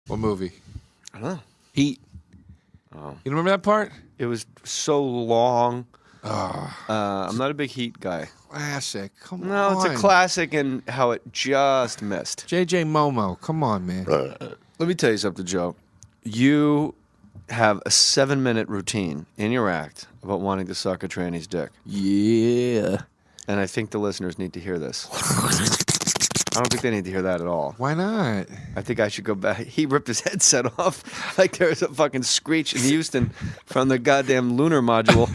What movie? I don't know. Heat. Oh. You remember that part? It was so long. Oh. I'm not a big Heat guy. Classic. Come on. No, it's a classic and how it just missed. JJ Momo. Come on, man. Let me tell you something, Joe. You have a 7-minute routine in your act about wanting to suck a tranny's dick. Yeah. And I think the listeners need to hear this. I don't think they need to hear that at all. Why not? I think I should go back. He ripped his headset off like there was a fucking screech in Houston from the goddamn lunar module.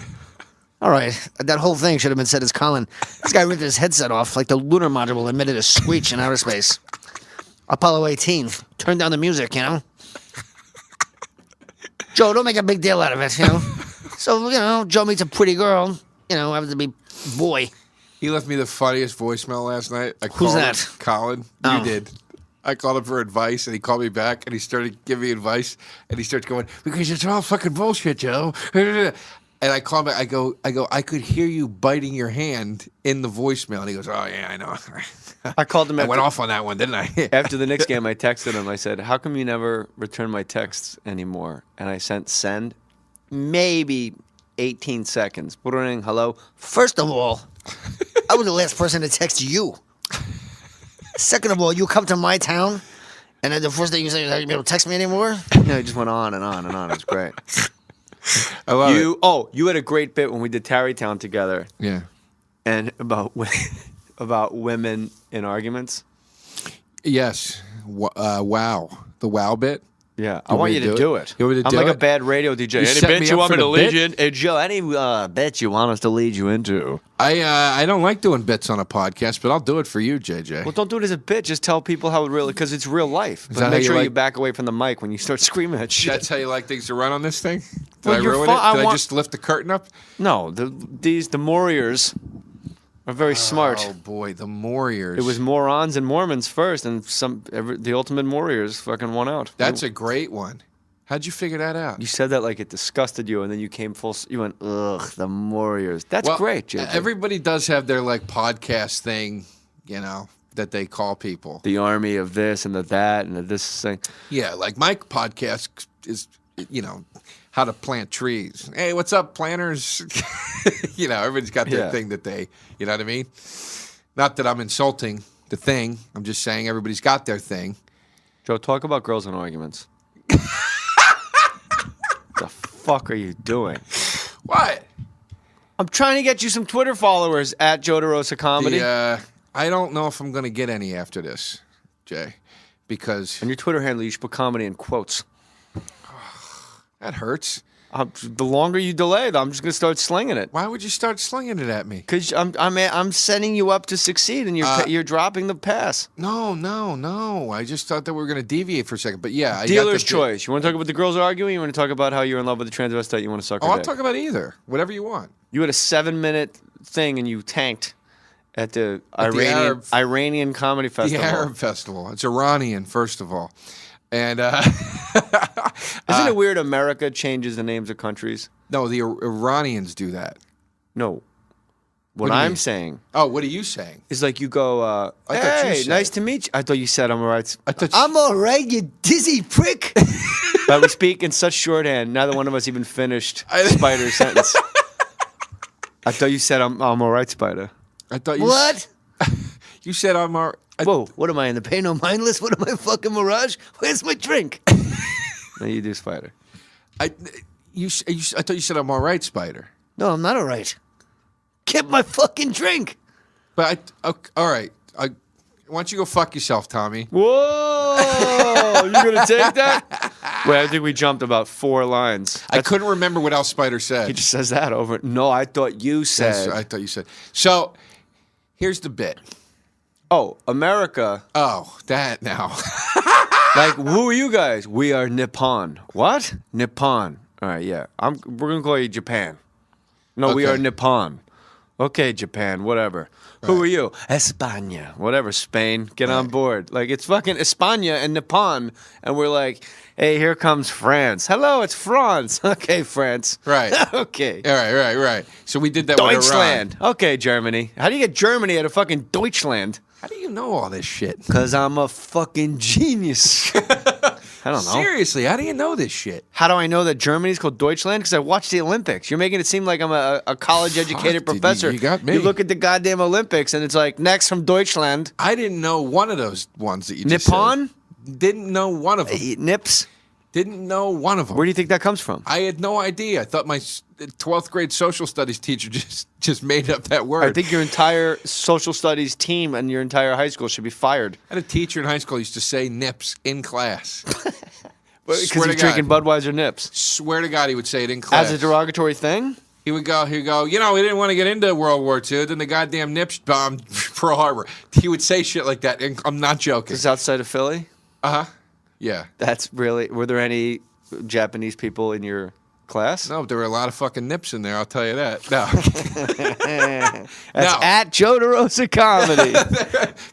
All right, that whole thing should have been said as Colin. This guy ripped his headset off like the lunar module emitted a screech in outer space. Apollo 18, turn down the music, you know? Joe, don't make a big deal out of it, you know? So, you know, Joe meets a pretty girl, you know, happens to be boy. He left me the funniest voicemail last night. Who's that? Him, Colin. Oh. You did. I called him for advice, and he called me back, and he started giving me advice, and he starts going, because it's all fucking bullshit, Joe. And I call him back. I go, I could hear you biting your hand in the voicemail. And he goes, oh, yeah, I know. I called him I went off on that one, didn't I? after the Knicks game. I texted him. I said, how come you never return my texts anymore? And I sent send, maybe 18 seconds. Hello? First of all, I was the last person to text you. Second of all, you come to my town, and then the first thing you say is, you don't text me anymore? Yeah, he just went on and on and on. It was great. I love it. Oh, you had a great bit when we did Tarrytown together. Yeah. And about women in arguments. Yes. Wow. The wow bit. Yeah, I want you to do it. You want me to I'm do like it? a bad radio DJ. You Any set bet me you up want for me to the lead bit? you in? Hey, Joe, any bet you want us to lead you into? I don't like doing bits on a podcast, but I'll do it for you, JJ. Well, don't do it as a bit. Just tell people how it really, because it's real life. Is But that how make you sure you like- back away from the mic when you start screaming at shit. That's how you like things to run on this thing? Did Well, I you're ruin fu- it? I Did I want- just lift the curtain up? No, the Warriors are very smart. Oh, boy, the Warriors. It was morons and Mormons first, and the ultimate Warriors fucking won out. That's a great one. How'd you figure that out? You said that like it disgusted you, and then you came you went, ugh, the Warriors. That's great, JJ. Everybody does have their, like, podcast thing, you know, that they call people. The army of this and the that and the this thing. Yeah, like my podcast is, you know, how to plant trees. Hey, what's up, planters? You know, everybody's got their thing that they, you know what I mean? Not that I'm insulting the thing. I'm just saying everybody's got their thing. Joe, talk about girls and arguments. The fuck are you doing? What? I'm trying to get you some Twitter followers at Joe Derosa Comedy. I don't know if I'm going to get any after this, Jay, because... And your Twitter handle, you should put comedy in quotes. That hurts. The longer you delay, I'm just going to start slinging it. Why would you start slinging it at me? Because I'm setting you up to succeed, and you're dropping the pass. No. I just thought that we were going to deviate for a second. But yeah, Dealer's choice. You want to talk about the girls arguing? You want to talk about how you're in love with the transvestite you want to suck her I'll dick? talk about either. Whatever you want. You had a 7-minute thing, and you tanked at the Arab Iranian Comedy Festival. The Arab Festival. It's Iranian, first of all. And isn't it weird America changes the names of countries? No, the Iranians do that. No. What do you I'm mean? saying. Oh, what are you saying? Is like you go, I thought you hey, said- nice to meet you. I thought you said I'm all right. I'm all right, you dizzy prick. But we speak in such shorthand. Neither one of us even finished Spider's sentence. I thought you said I'm all right, Spider. I thought you What? You said I'm all right. Whoa. What am I, in the Pay No Mindless? What am I, fucking Mirage? Where's my drink? No, you do, Spider. I thought you said I'm all right, Spider. No, I'm not all right. Get my fucking drink. But okay, all right. Why don't you go fuck yourself, Tommy? Whoa! You gonna take that? Wait, I think we jumped about 4 lines. I couldn't remember what else Spider said. He just says that over. No, I thought you said. Yes, I thought you said. So, here's the bit. Oh, America. Oh, that now. Like, who are you guys? We are Nippon. What? Nippon. All right, yeah. We're gonna call you Japan. No, we Okay. are Nippon. Okay, Japan, whatever. Who are you? España. Whatever, Spain. Get on board. Like, it's fucking España and Nippon. And we're like, hey, here comes France. Hello, it's France. Okay, France. Right. Okay. All right. So we did that with Iran. Deutschland. Okay, Germany. How do you get Germany out of fucking Deutschland? How do you know all this shit? Because I'm a fucking genius. I don't know. Seriously, how do you know this shit? How do I know that Germany's called Deutschland? Because I watched the Olympics. You're making it seem like I'm a college-educated Fuck, dude, professor. you got me. You look at the goddamn Olympics, and it's like, next from Deutschland. I didn't know one of those ones that you just Nippon? said. Didn't know one of them. Nips? Didn't know one of them. Where do you think that comes from? I had no idea. I thought my 12th grade social studies teacher just made up that word. I think your entire social studies team and your entire high school should be fired. I had a teacher in high school who used to say nips in class. Because he's drinking Budweiser nips. Swear to God, he would say it in class. As a derogatory thing? He would go, we didn't want to get into World War II. Then the goddamn nips bombed Pearl Harbor. He would say shit like that. And I'm not joking. This is outside of Philly? Uh-huh. Yeah. That's really... Were there any Japanese people in your class? No, there were a lot of fucking nips in there, I'll tell you that. No. That's at Joe Derosa Comedy.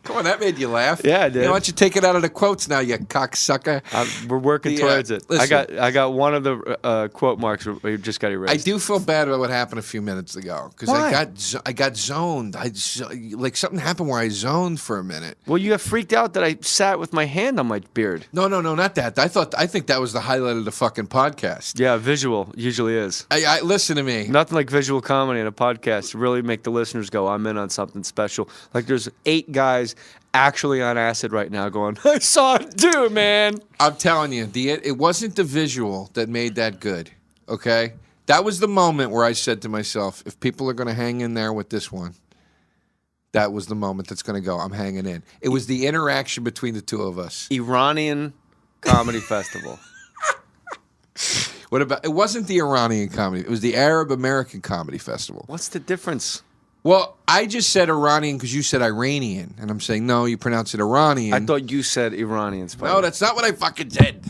Come on, that made you laugh. Yeah, it did. Why don't you take it out of the quotes now, you cocksucker? We're working towards it. Listen, I got one of the quote marks. We just got erased. I do feel bad about what happened a few minutes ago because I got zoned. Like something happened where I zoned for a minute. Well, you got freaked out that I sat with my hand on my beard. No, not that. I think that was the highlight of the fucking podcast. Yeah, visual usually is. I listen to me. Nothing like visual comedy in a podcast to really make the listeners go, I'm in on something special. Like there's 8 guys actually on acid right now going, I saw it too, man. I'm telling you, it wasn't the visual that made that good, okay? That was the moment where I said to myself, if people are going to hang in there with this one, that was the moment that's going to go, I'm hanging in. It was the interaction between the two of us. Iranian Comedy Festival. What about? It wasn't the Iranian comedy. It was the Arab American Comedy Festival. What's the difference? Well, I just said Iranian because you said Iranian, and I'm saying no, you pronounce it Iranian. I thought you said Iranians. No, that's not what I fucking said.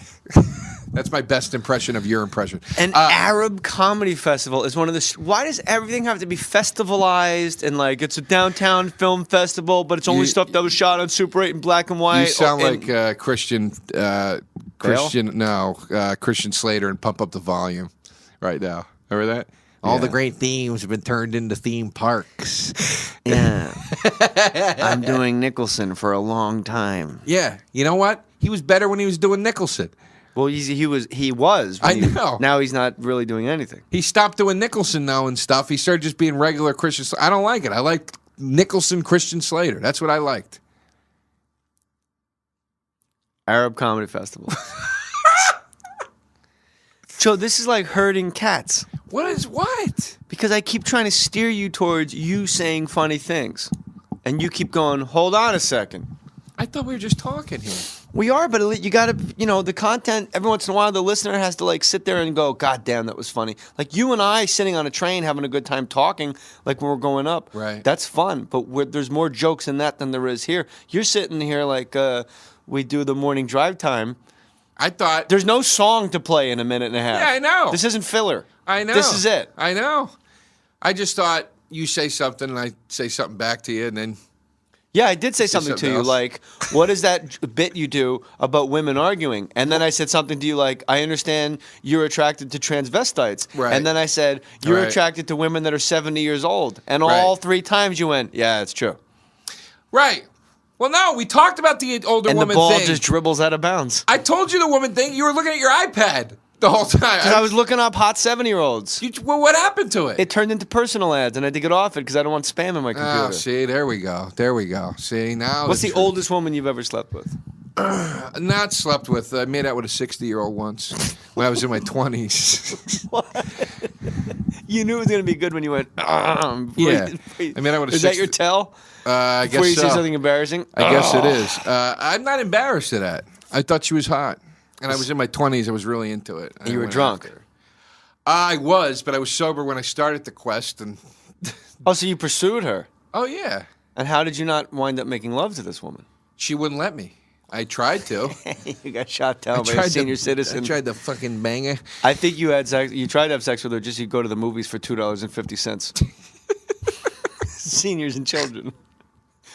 That's my best impression of your impression. An Arab Comedy Festival is one of the... Why does everything have to be festivalized and like it's a downtown film festival, but it's only stuff that was shot on Super 8 in black and white? You sound like Christian Slater and Pump Up the Volume right now. Remember that? All the great themes have been turned into theme parks. Yeah. I'm doing Nicholson for a long time. Yeah. You know what? He was better when he was doing Nicholson. Well, he was. I know. Now he's not really doing anything. He stopped doing Nicholson now and stuff. He started just being regular Christian Slater. I don't like it. I like Nicholson Christian Slater. That's what I liked. Arab Comedy Festival. Joe, this is like herding cats. What? Because I keep trying to steer you towards you saying funny things. And you keep going, hold on a second. I thought we were just talking here. We are, but you got to, the content, every once in a while, the listener has to, like, sit there and go, God damn, that was funny. Like, you and I sitting on a train having a good time talking, like when we're going up. Right. That's fun, but there's more jokes in that than there is here. You're sitting here like we do the morning drive time. I thought... There's no song to play in a minute and a half. Yeah, I know. This isn't filler. I know. This is it. I know. I just thought you say something and I say something back to you and then... Yeah, I did say something to you, else. like, what is that bit you do about women arguing? And then I said something to you like, I understand you're attracted to transvestites. Right. And then I said, you're Right. attracted to women that are 70 years old. And Right. all 3 times you went, yeah, it's true. Right. Well, no, we talked about the older And woman the ball thing. just dribbles out of bounds. I told you the woman thing. You were looking at your iPad the whole time. Because I was looking up hot 70-year-olds. Well, what happened to it? It turned into personal ads, and I had to get off it because I don't want spam in my computer. Oh, see, there we go. There we go. See, now... What's the oldest woman you've ever slept with? Not slept with. I made out with a 60-year-old once when I was in my 20s. You knew it was going to be good when you went, Yeah. I mean, I would have... Is that your tell? I guess Before you so. say something embarrassing? I guess it is. I'm not embarrassed of that. I thought she was hot. And I was in my 20s. I was really into it. And you were drunk? After. I was, but I was sober when I started the quest. And Oh, so you pursued her? oh, yeah. And how did you not wind up making love to this woman? She wouldn't let me. I tried to. You got shot down by a senior citizen. I tried to fucking bang her. I think you had sex. You tried to have sex with her just so you go to the movies for $2.50. Seniors and children.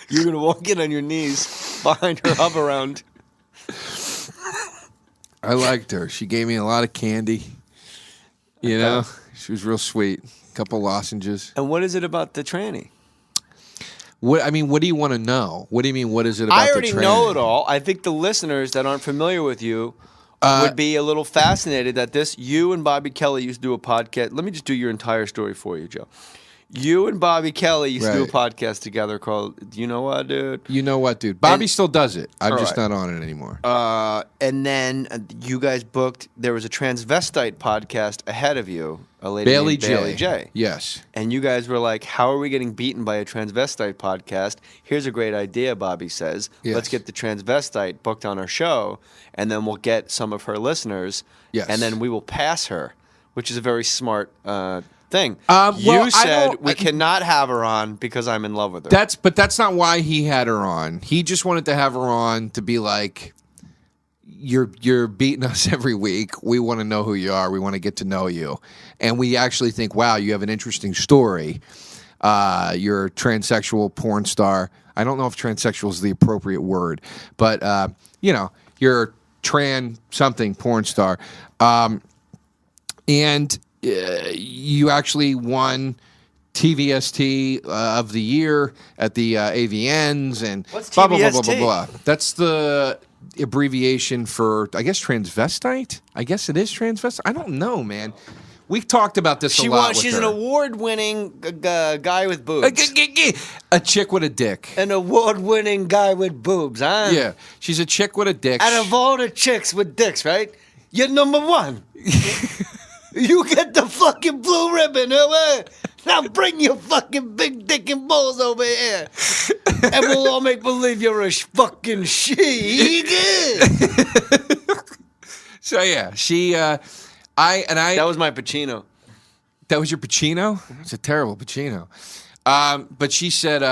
You're gonna walk in on your knees behind her hub around. I liked her. She gave me a lot of candy. You know, she was real sweet. A couple lozenges. And what is it about the tranny? What do you want to know? What do you mean? What is it about? I already the know it all. I think the listeners that aren't familiar with you would be a little fascinated that you and Bobby Kelly used to do a podcast. Let me just do your entire story for you, Joe. You and Bobby Kelly used to do a podcast together called You Know What, Dude? You Know What, Dude? Bobby still does it. I'm just not on it anymore. And then you guys booked, there was a transvestite podcast ahead of you, a lady Bailey named Bailey J. Yes. And you guys were like, how are we getting beaten by a transvestite podcast? Here's a great idea, Bobby says. Yes. Let's get the transvestite booked on our show, and then we'll get some of her listeners, and then we will pass her, which is a very smart thing. You said we cannot have her on because I'm in love with her. But that's not why he had her on. He just wanted to have her on to be like, you're beating us every week. We want to know who you are. We want to get to know you. And we actually think, wow, you have an interesting story. You're a transsexual porn star. I don't know if transsexual is the appropriate word, but you're a trans something porn star. And you actually won TVST of the year at the AVNs and what's blah, blah, blah, TVST? blah, blah, blah. That's the abbreviation for, I guess, transvestite? I guess it is transvestite. I don't know, man. We've talked about this a lot with she's her. an award-winning guy with boobs. A chick with a dick. An award-winning guy with boobs, huh? Yeah. She's a chick with a dick. Out of all the chicks with dicks, right? You're number one. You get the fucking blue ribbon, huh? Now bring your fucking big dick and balls over here. And we'll all make believe you're a fucking she. So, yeah, she, That was my Pacino. That was your Pacino? It's a terrible Pacino. But she said,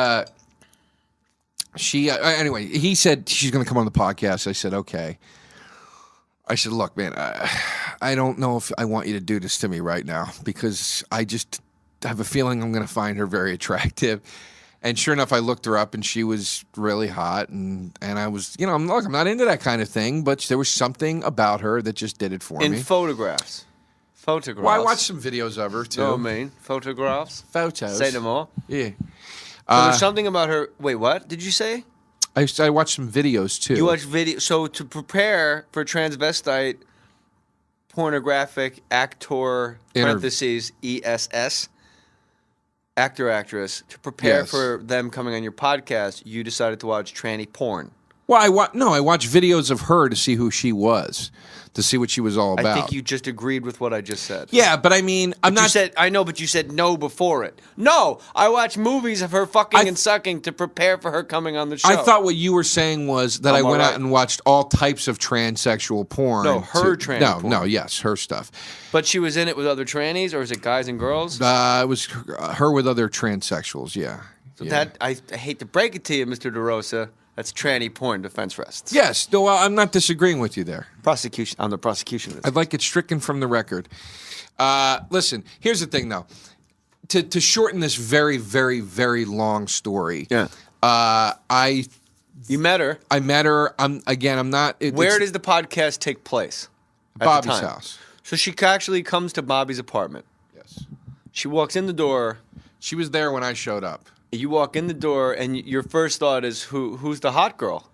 anyway, he said she's going to come on the podcast. I said, okay. I said, look, man, I don't know if I want you to do this to me right now because I just have a feeling I'm going to find her very attractive. And sure enough, I looked her up and she was really hot. And I was, I'm not into that kind of thing, but there was something about her that just did it for me. In photographs. Photographs. Well, I watched some videos of her, too. Oh, man. Photographs? Photos. Say them all. Yeah. So there's something about her. Wait, what did you say? I watched some videos, too. You watched video. So to prepare for transvestite pornographic actor, parentheses, ESS, actor, actress, to prepare for them coming on your podcast, you decided to watch tranny porn. Well, I watched videos of her to see who she was, to see what she was all about. I think you just agreed with what I just said. Yeah, but I mean, You said, I know, but you said no before it. No, I watched movies of her fucking and sucking to prepare for her coming on the show. I thought what you were saying was that I went out and watched all types of transsexual porn. No, her tranny porn. No, yes, her stuff. But she was in it with other trannies, or is it guys and girls? It was her with other transsexuals, yeah. So that, I hate to break it to you, Mr. DeRosa, that's tranny porn defense rests. Yes, no, I'm not disagreeing with you there. Prosecution, on the prosecution. I'd like it stricken from the record. Listen, here's the thing, though. To shorten this very, very, very long story. Yeah. You met her. I met her. I'm not. Where does the podcast take place? At Bobby's the time? house. So she actually comes to Bobby's apartment. Yes. She walks in the door. She was there when I showed up. You walk in the door, and your first thought is, who's the hot girl?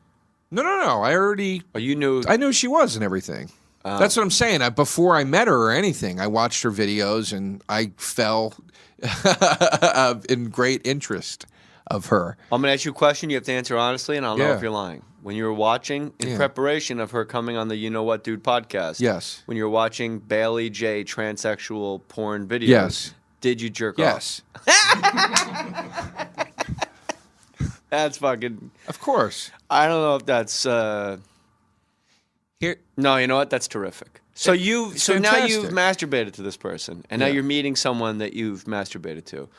No. I already. Oh, you knew. I knew who she was and everything. That's what I'm saying. Before I met her or anything, I watched her videos and I fell in great interest of her. I'm going to ask you a question. You have to answer honestly, and I'll know if you're lying. When you were watching, in preparation of her coming on the You Know What Dude podcast, yes. When you were watching Bailey J transsexual porn videos, did you jerk off? Yes. That's fucking... Of course. I don't know if that's... Here. No, you know what? That's terrific. So now you've masturbated to this person, and now you're meeting someone that you've masturbated to.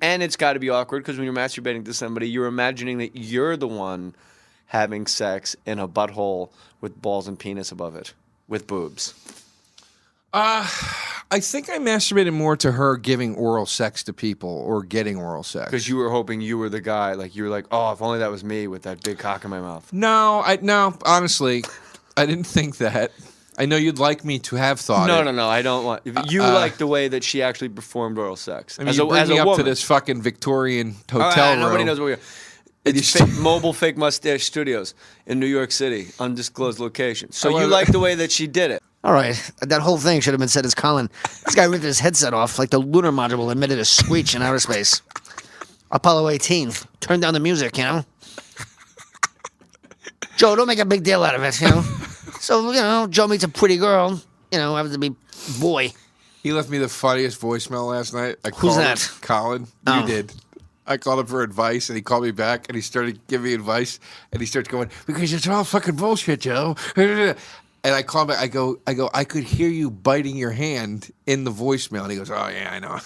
And it's got to be awkward because when you're masturbating to somebody, you're imagining that you're the one having sex in a butthole with balls and penis above it, with boobs. I think I masturbated more to her giving oral sex to people or getting oral sex. Because you were hoping you were the guy. Like you were like, oh, if only that was me with that big cock in my mouth. No, honestly, I didn't think that. I know you'd like me to have thought it. No, I don't want... You like the way that she actually performed oral sex. I mean, you bring me up to this fucking Victorian hotel room. Nobody knows where we are. It's mobile fake mustache studios in New York City, undisclosed location. So you like the way that she did it. All right, that whole thing should have been said as Colin. This guy ripped his headset off like the lunar module emitted a screech in outer space. Apollo 18, turn down the music, you know? Joe, don't make a big deal out of it, you know? So, Joe meets a pretty girl, happens to be boy. He left me the funniest voicemail last night. Who's that? Colin. Oh. You did. I called him for advice, and he called me back, and he started giving me advice, and he starts going, because it's all fucking bullshit, Joe. And I call him back. I go, I could hear you biting your hand in the voicemail. And he goes, oh, yeah, I know.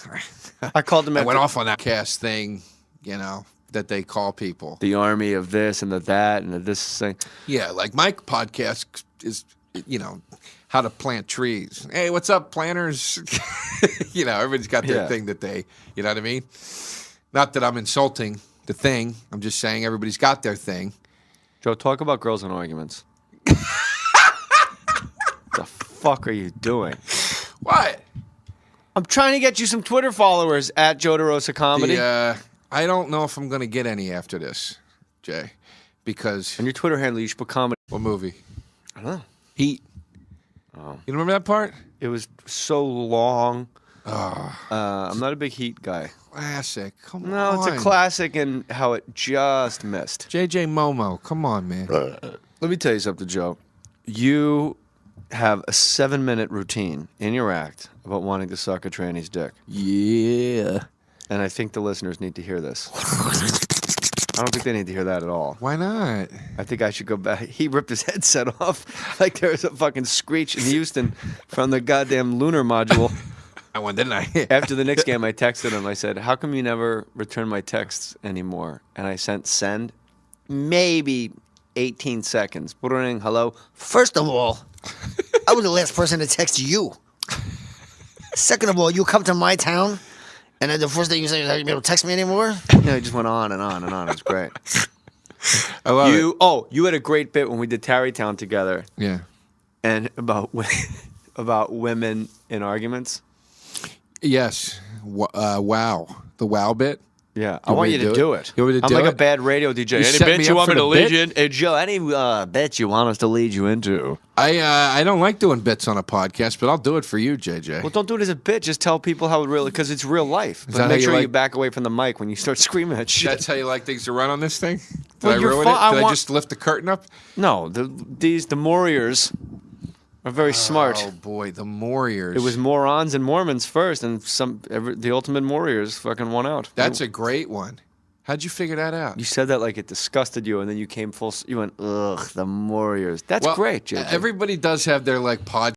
I called him. I went off on that cast thing, that they call people. The army of this and the that and the this thing. Yeah, like my podcast is, how to plant trees. Hey, what's up, planters? Everybody's got their thing that they, you know what I mean? Not that I'm insulting the thing. I'm just saying everybody's got their thing. Joe, talk about girls and arguments. The fuck are you doing? What? I'm trying to get you some Twitter followers at Joe Derosa Comedy. I don't know if I'm going to get any after this, Jay, because... And your Twitter handle, you should put comedy. What movie? I don't know. Heat. Oh. You remember that part? It was so long. Oh. I'm not a big Heat guy. Classic. Come on. No, it's a classic and how it just missed. JJ Momo. Come on, man. Let me tell you something, Joe. You have a 7-minute routine in your act about wanting to suck a tranny's dick. Yeah. And I think the listeners need to hear this. I don't think they need to hear that at all. Why not? I think I should go back. He ripped his headset off like there was a fucking screech in Houston from the goddamn lunar module. I won, didn't I? After the Knicks game, I texted him. I said, how come you never return my texts anymore? And I sent send. Maybe 18 seconds. Hello. First of all, I was the last person to text you. Second of all, you come to my town, and then the first thing you say is, "Are you able to text me anymore?" No, he just went on and on and on. It's great. I love it. Oh, you had a great bit when we did Tarrytown together. Yeah. And about women in arguments. Yes. Wow. The wow bit. Yeah, I want you to do it. You want me to I'm do like it? a bad radio DJ. Any set bit me you up want for me to the lead bit? you in? Hey, Joe, any bet you want us to lead you into? I don't like doing bits on a podcast, but I'll do it for you, JJ. Well, don't do it as a bit. Just tell people how it really, because it's real life. that But how make you sure you like- back away from the mic when you start screaming at shit. That's how you like things to run on this thing? Did Well, I you're ruin fu- it? I Did I want- just lift the curtain up? No, the Warriors are very smart. Oh, boy. The Warriors. It was morons and Mormons first, and the ultimate Warriors fucking won out. That's a great one. How'd you figure that out? You said that like it disgusted you, and then you came you went, ugh, the Warriors. That's great, JJ. Everybody does have their, like, podcast.